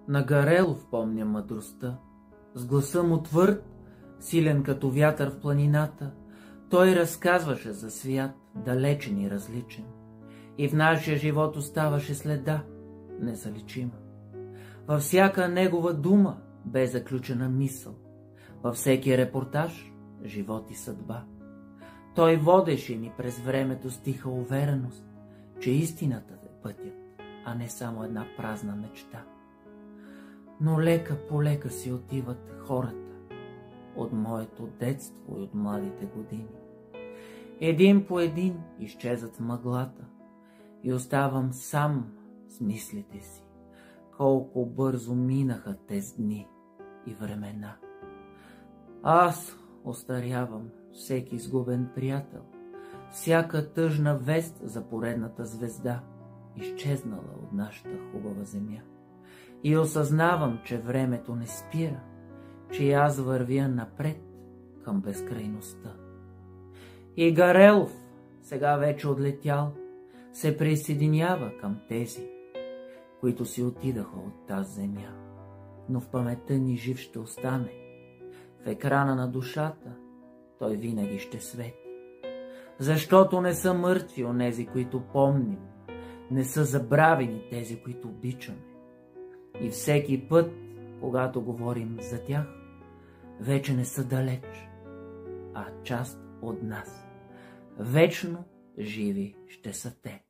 На Гарелов помня мъдростта. С гласа му твърд, силен като вятър в планината, той разказваше за свят, далечен и различен. И в нашия живот оставаше следа, незаличима. Във всяка негова дума бе заключена мисъл. Във всеки репортаж – живот и съдба. Той водеше ни през времето с тиха увереност, че истината е пътят, а не само една празна мечта. Но лека по лека си отиват хората от моето детство и от младите години. Един по един изчезват в мъглата и оставам сам с мислите си. Колко бързо минаха тези дни и времена. Аз остарявам, всеки изгубен приятел, всяка тъжна вест за поредната звезда, изчезнала от нашата хубава земя. И осъзнавам, че времето не спира, че аз вървя напред към безкрайността. И Гарелов, сега вече отлетял, се присъединява към тези, които си отидаха от тази земя. Но в паметта ни жив ще остане. В екрана на душата той винаги ще свети. Защото не са мъртви онези, които помним, не са забравени тези, които обичаме. И всеки път, когато говорим за тях, вече не са далеч, а част от нас. Вечно живи ще са те.